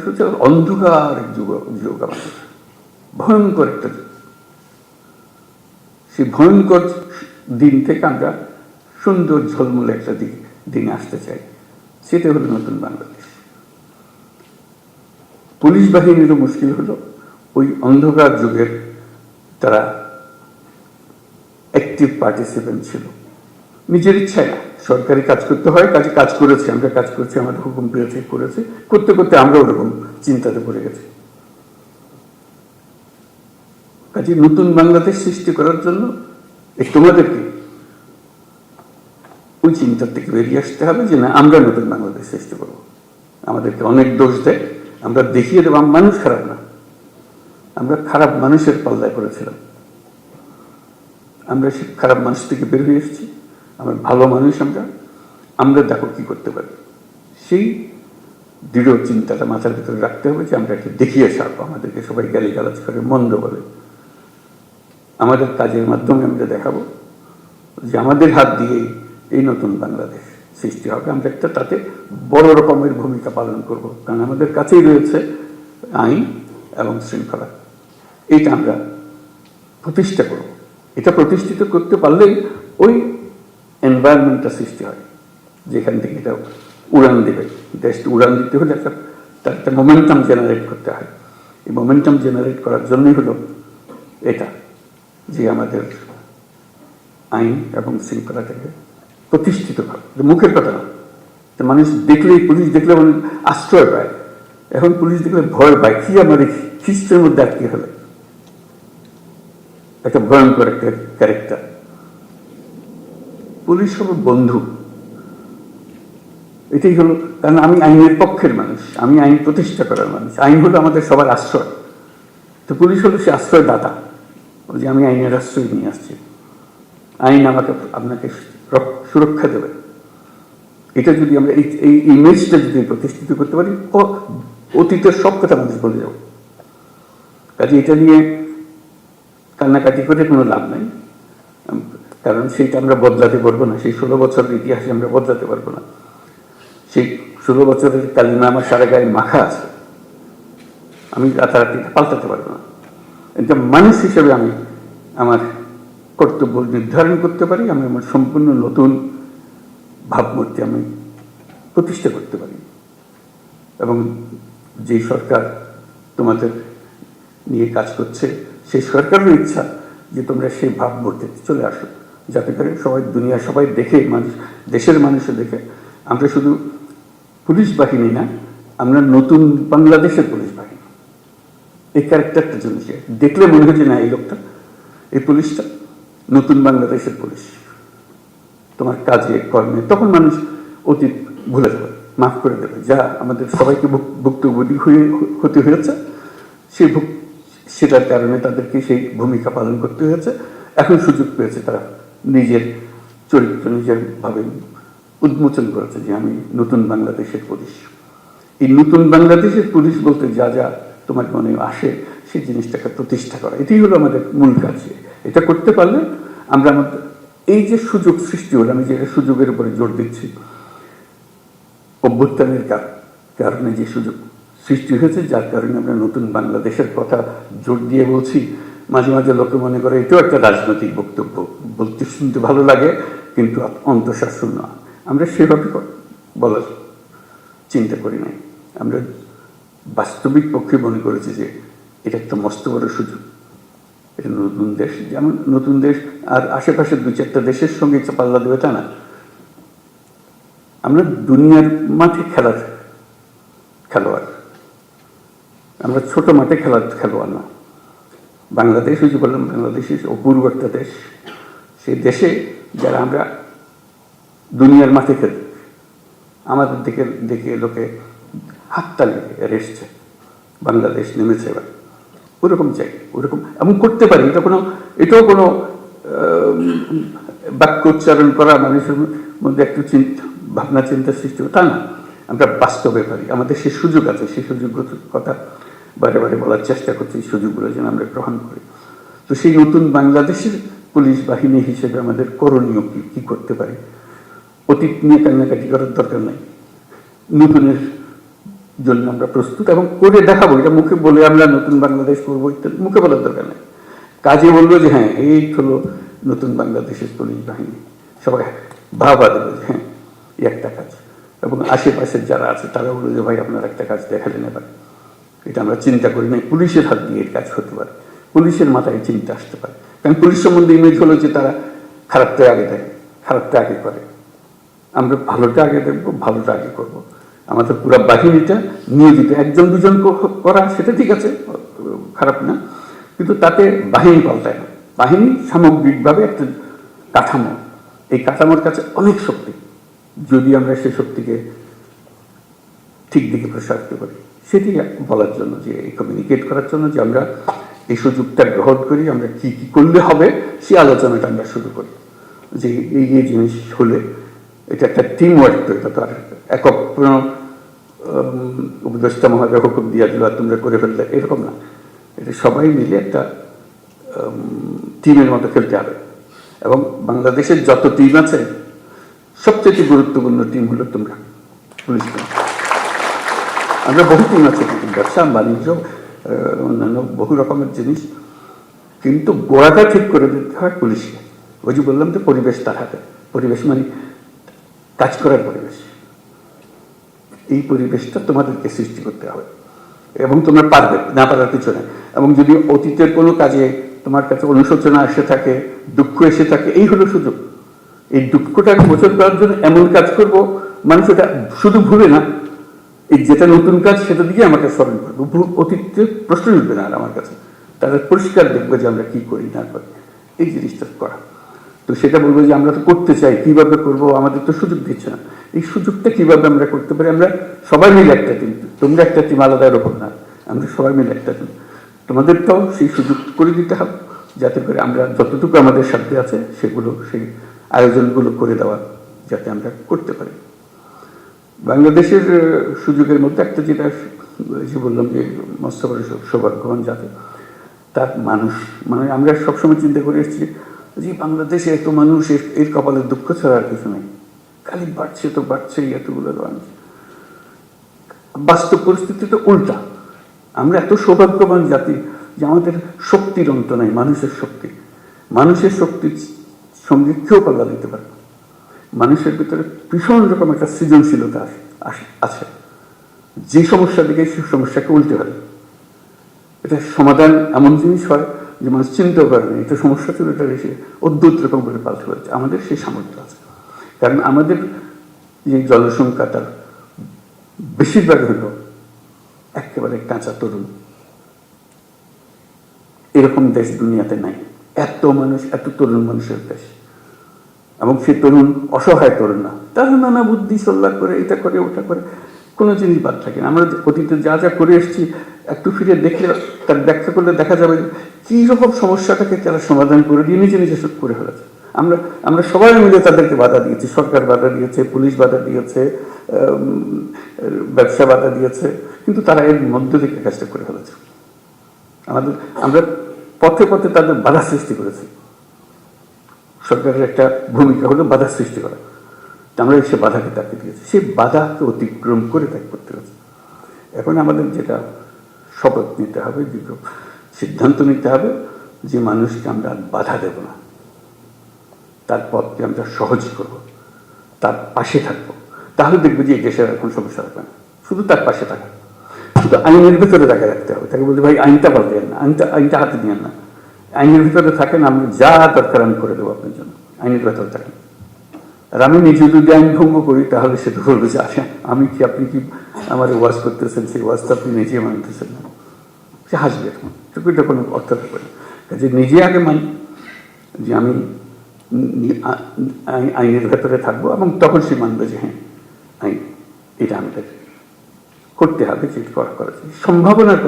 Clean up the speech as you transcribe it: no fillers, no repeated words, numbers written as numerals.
হচ্ছে অন্ধকার যুগ, আমাদের ভয়ঙ্কর একটা যুগ। সেই ভয়ঙ্কর দিন থেকে আমরা সুন্দর ঝলমলে একটা দিনে আসতে চাই, সেটা হলো নতুন বাংলাদেশ। পুলিশ বাহিনীরও মুশকিল হলো ওই অন্ধকার যুগের তারা অ্যাক্টিভ পার্টিসিপেন্ট ছিল, নিজের ইচ্ছায় না, সরকারি কাজ করতে হয়, কাজে কাজ করেছে, আমরা কাজ করছি, আমাদের হুকুম পেয়েছে, করেছে, করতে করতে আমরা ওরকম চিন্তাতে পড়ে গেছি। কাজে নতুন বাংলাদেশ সৃষ্টি করার জন্য তোমাদেরকে ওই চিন্তার থেকে বেরিয়ে আসতে হবে যে না, আমরা নতুন বাংলাদেশ সৃষ্টি করবো। আমাদেরকে অনেক দোষ দেয়, আমরা দেখিয়ে দেবো মানুষ খারাপ না, আমরা খারাপ মানুষের পাল্লায় করেছিলাম, আমরা সে খারাপ মানুষ থেকে বের হয়ে এসেছি, আমরা ভালো মানুষ, আমরা দেখো কি করতে পারি। সেই দৃঢ় চিন্তাটা মাথার ভিতরে রাখতে হবে যে আমরা একটু দেখিয়ে ছাড়বো। আমাদেরকে সবাই গালিগালাজ করে, মন্দ বলে, আমাদের কাজের মাধ্যমে আমরা দেখাবো যে আমাদের হাত দিয়েই এই নতুন বাংলাদেশ সৃষ্টি হবে। আমরা একটা তাতে বড় রকমের ভূমিকা পালন করব, কারণ আমাদের কাছেই রয়েছে আইন এবং শৃঙ্খলা। এইটা আমরা প্রতিষ্ঠা করব। এটা প্রতিষ্ঠিত করতে পারলেই ওই এনভায়রনমেন্টটা সৃষ্টি হয় যেখান থেকে এটা উড়ান দেবে। দেশটা উড়ান দিতে হলে তার একটা মোমেন্টাম জেনারেট করতে হয়। এই মোমেন্টাম জেনারেট করার জন্যই হলো এটা যে আমাদের আইন এবং শৃঙ্খলাটাকে প্রতিষ্ঠিত হবে। মুখের কথা না, মানুষ দেখলেই, পুলিশ দেখলে মানুষ আশ্রয় পায়, এখন পুলিশ দেখলে ভয় পায়, কি আমাদের খ্রিস্টের মধ্যে আটকে হলে একটা ভয়ঙ্কর একটা ক্যারেক্টার। পুলিশ হলো বন্ধু, এটাই হলো, কারণ আমি আইনের পক্ষের মানুষ, আমি আইন প্রতিষ্ঠা করার মানুষ, আইন হলো আমাদের সবার আশ্রয়। তো পুলিশ হলো সে আশ্রয়দাতা, যে আমি আইনের আশ্রয় নিয়ে আসছি, আইন আপনাকে সুরক্ষা দেবে। এটা যদি আমরা এই ইমেজটা যদি প্রতিষ্ঠিত করতে পারি, অতীতের সব কথা মানুষ বলে যাব। কাজে এটা নিয়ে কান্নাকাটি করে কোনো লাভ নাই, কারণ সেইটা আমরা বদলাতে পারবো না। সেই 16 বছরের ইতিহাসে আমরা বদলাতে পারবো না। সেই 16 বছরের কালিমা আমার সারা গায়ে মাখা আছে, আমি রাতারাতি পাল্টাতে পারবো না। এটা মানুষ হিসেবে আমি আমার কর্তব্য নির্ধারণ করতে পারি, আমি আমার সম্পূর্ণ নতুন ভাবমূর্তি আমি প্রতিষ্ঠা করতে পারি। এবং যেই সরকার তোমাদের নিয়ে কাজ করছে, সেই সরকারের ইচ্ছা যে তোমরা সেই ভাবমূর্তিতে চলে আসো, যাতে করে সবাই, দুনিয়া সবাই দেখে, মানুষ, দেশের মানুষও দেখে আমরা শুধু পুলিশ বাহিনী না, আমরা নতুন বাংলাদেশের পুলিশ বাহিনী। এই ক্যারেক্টারটার জন্য দেখলে মনে হয় যে না, এই লোকটা, এই পুলিশটা নতুন বাংলাদেশের পুলিশ। তোমার কাজে কর্মে তখন মানুষ অতীত ভুলে যাবে, মাফ করে দেবে, যা আমাদের সবাইকে ভুক্তভোগী হতে হয়েছে, সেটার কারণে তাদেরকে সেই ভূমিকা পালন করতে হয়েছে। এখন সুযোগ পেয়েছে, তারা নিজের চরিত্র নিজের ভাবে উন্মোচন করেছে যে আমি নতুন বাংলাদেশের পুলিশ। এই নতুন বাংলাদেশের পুলিশ বলতে যা যা তোমার মনে আসে, সেই জিনিসটাকে প্রতিষ্ঠা করা, এটাই হলো আমাদের মূল কাজ। এটা করতে পারলে আমরা আমাদের এই যে সুযোগ সৃষ্টি হলো, আমি যে সুযোগের উপরে জোর দিচ্ছি, অভ্যুত্থানের কারণে যে সুযোগ সৃষ্টি হয়েছে, যার কারণে আমরা নতুন বাংলাদেশের কথা জোর দিয়ে বলছি। মাঝে মাঝে লোকে মনে করে এটাও একটা রাজনৈতিক বক্তব্য, বলতে শুনতে ভালো লাগে, কিন্তু অন্তঃশাসন না। আমরা সেভাবে বলার চিন্তা করি নাই, আমরা বাস্তবিক পক্ষে মনে করেছি যে এটা একটা মস্ত বড় সুযোগ। এটা নতুন দেশ, যেমন নতুন দেশ আর আশেপাশের 2-4টা দেশের সঙ্গে পাল্লা দেবে তা না, আমরা দুনিয়ার মাঠে খেলোয়াড়, আমরা ছোট মাঠে খেলোয়াড় না। বাংলাদেশ, ওই যে বললাম, বাংলাদেশ অপূর্ব একটা দেশ। সেই দেশে যারা আমরা দুনিয়ার মাঠে খেলি, আমাদের দেখে লোকে হাততালি এসছে, বাংলাদেশ নেমেছে এবার, ওরকম চাই, ওরকম এমন করতে পারি। এটাও কোনো বাক্য উচ্চারণ করা মানুষের মধ্যে একটু ভাবনা চিন্তা সৃষ্টি তা না, আমরা বাস্তবে পারি, আমাদের সেই সুযোগ আছে। সেই সুযোগের কথা বারে বারে বলার চেষ্টা করছি, এই সুযোগগুলো যেন আমরা গ্রহণ করি। তো সেই নতুন বাংলাদেশের পুলিশ বাহিনী হিসেবে আমাদের করণীয় কি করতে পারি? অতীত নিয়ে কান্নাকাটি করার দরকার নাই, নতুনের জন্য আমরা প্রস্তুত এবং করে দেখাবো। এটা মুখে বলে আমরা নতুন বাংলাদেশ করবো ইত্যাদি মুখে বলার দরকার নেই, কাজে বলবো যে হ্যাঁ এই হলো নতুন বাংলাদেশের পুলিশ বাহিনী, সবাই ভাবা দেবে যে হ্যাঁ এই একটা কাজ। এবং আশেপাশের যারা আছে তারা বললো যে ভাই আপনার একটা কাজ দেখালেন এবার, এটা আমরা চিন্তা করি নাই পুলিশের হাত দিয়ে এই কাজ হতে পারে, পুলিশের মাথায় চিন্তা আসতে পারে। কারণ পুলিশ সম্বন্ধে ইমেজ হলো যে তারা খারাপটা আগে দেখে, খারাপটা আগে করে। আমরা ভালোটা আগে দেখবো, ভালোটা আগে করবো। আমাদের পুরো বাহিনীটা নিয়োজিত, একজন দুজন করা সেটা ঠিক আছে, খারাপ না, কিন্তু তাতে বাহিনী পাল্টায় না। বাহিনী সামগ্রিকভাবে একটা কাঠামো, এই কাঠামোর কাছে অনেক শক্তি, যদি আমরা সেই শক্তিকে ঠিক দিকে প্রসারিত করি। সেটি বলার জন্য, যে কমিউনিকেট করার জন্য যে আমরা এই সুযোগটা গ্রহণ করি, আমরা কি কি করলে হবে সেই আলোচনাটা আমরা শুরু করি, যে এই এই জিনিস হলে এটা একটা টিম ওয়ার্ক। তো এটা তো আর একক উপদেষ্টা মহোদয় হুকুম দিয়ে দিল আর তোমরা করে ফেললে এরকম না, এটা সবাই মিলে একটা টিমের মতো খেলতে হবে। এবং বাংলাদেশের যত টিম আছে সবচেয়ে গুরুত্বপূর্ণ টিম হলো তোমরা পুলিশ টিম। আমরা বহু টিম আছে, ব্যবসা বাণিজ্য অন্যান্য বহু রকমের জিনিস, কিন্তু গোড়াটা ঠিক করে দিতে হয় পুলিশকে। ওই যে বললাম তো পরিবেশ তার হাতে, পরিবেশ মানে কাজ করার পরিবেশ, এই পরিবেশটা তোমাদেরকে সৃষ্টি করতে হবে এবং তোমরা পারবে, না পারার কিছু নেই। এবং যদি অতীতের কোনো কাজে তোমার কাছে অনুশোচনা এসে থাকে, দুঃখ এসে থাকে, এই হলো সুযোগ। এই দুঃখটাকে মোচন করার জন্য এমন কাজ করব মানুষ ওটা শুধু ভুলে না, এই যেটা নতুন কাজ সেটা দিয়ে আমাকে স্মরণ করবো, অতীতে প্রশ্ন উঠবে না আর আমার কাছে, তাদের পরিষ্কার দেখবে যে আমরা কি করি না করি, এই জিনিসটা করা। তো সেটা বলবো যে আমরা তো করতে চাই, কিভাবে করব, আমাদের তো সুযোগ দিচ্ছে না। এই সুযোগটা কিভাবে আমরা করতে পারি, আমরা সবাই মিলে একটা টিম, তোমরা একটা টিম আলাদা এরকম না, আমরা সবাই মিলে একটা টিম, তোমাদেরটাও সেই সুযোগ করে দিতে হবে, যাতে করে আমরা যতটুকু আমাদের সাথে আছে সেগুলো, সেই আয়োজনগুলো করে দেওয়া যাতে আমরা করতে পারি। বাংলাদেশের সুযোগের মধ্যে একটা যেটা যে বললাম যে মস্ত বড় সৌভাগ্যবান জাতি, তার মানুষ, মানে আমরা সবসময় চিন্তা করে এসেছি যে বাংলাদেশে এত মানুষ, এর কপালের দুঃখ ছাড়া আর কিছু নেই, খালি বাড়ছে তো বাড়ছে, এতগুলো মানুষ। বাস্তব পরিস্থিতি তো উল্টা, আমরা এত সৌভাগ্যবান জাতি যে আমাদের শক্তির অন্ত নাই, মানুষের শক্তি, মানুষের শক্তির সঙ্গে কেউ পাল্লা দিতে পারে। মানুষের ভিতরে ভীষণ রকম একটা সৃজনশীলতা আছে, যে সমস্যা দিকে সেই সমস্যাকে উল্টে ফেলে। এটা সমাধান এমন জিনিস হয় যে মানুষ চিন্তাও করে না, এটা সমস্যা ছিল, এটা এসে অদ্ভুত রকম করে পাল্টে ফেলেছে। আমাদের সেই সামর্থ্য আছে, কারণ আমাদের যে জনসংখ্যা তার বেশিরভাগ হল একেবারে কাঁচা তরুণ। এরকম দেশ দুনিয়াতে নাই, এত মানুষ, এত তরুণ মানুষের দেশ। এবং সে তরুণ অসহায় তরুণ না, তারা নানা বুদ্ধি সল্লা করে, এটা করে ওটা করে, কোনো জিনিস বাদ থাকে না। আমরা অতীতে যা যা করে এসেছি একটু ফিরে দেখলে, তার ব্যাখ্যা করলে দেখা যাবে কী রকম সমস্যাটাকে তারা সমাধান করে দিয়ে নিজে নিজে শুট করে ফেলেছে। আমরা সবাই মিলে তাদেরকে বাধা দিয়েছি, সরকার বাধা দিয়েছে, পুলিশ বাধা দিয়েছে, ব্যবসা বাধা দিয়েছে, কিন্তু তারা এর মধ্য থেকে কাজটা করে ফেলেছে। আমরা পথে পথে তাদের বাধা সৃষ্টি করেছি। সরকারের একটা ভূমিকা হলো বাধা সৃষ্টি করা, আমরা সে বাধাকে তাকে দিয়েছি, সেই বাধাকে অতিক্রম করে তাকে করতে হয়েছে। এখন আমাদের যেটা শপথ নিতে হবে, দীর্ঘ সিদ্ধান্ত নিতে হবে যে মানুষকে আমরা বাধা দেব না, তার পথকে আমরা সহজ করব, তার পাশে থাকবো। তাহলে দেখবো যে এই দেশের এখন সমস্যা হবে না, শুধু তার পাশে থাকা, শুধু আইনের ভিতরে তাকে রাখতে হবে। তাকে বলতে ভাই আইনটা পাল্টেন না, আইনটা হাতে নিয়েন না, আইনের ভিতরে থাকেন, আমি যা দরকার আমি করে দেবো আপনার জন্য, আইনের ভেতরে থাকেন। আর আমি নিজে যদি আইন ভঙ্গ করি তাহলে সেটা বলবে যে আসেন আমি কি, আপনি কি আমার ওয়াজ করতেছেন, সেই ওয়াজটা আপনি নিজে মানতেছেন না, সে হাসবে। এখন এটা কোনো অর্থ থাকবে না। কাজে নিজে আগে মানি যে আমি আইনের ভেতরে থাকবো, এবং তখন সে মানবে যে হ্যাঁ আইন এটা আমাদের করতে হবে, যে করা সম্ভাবনার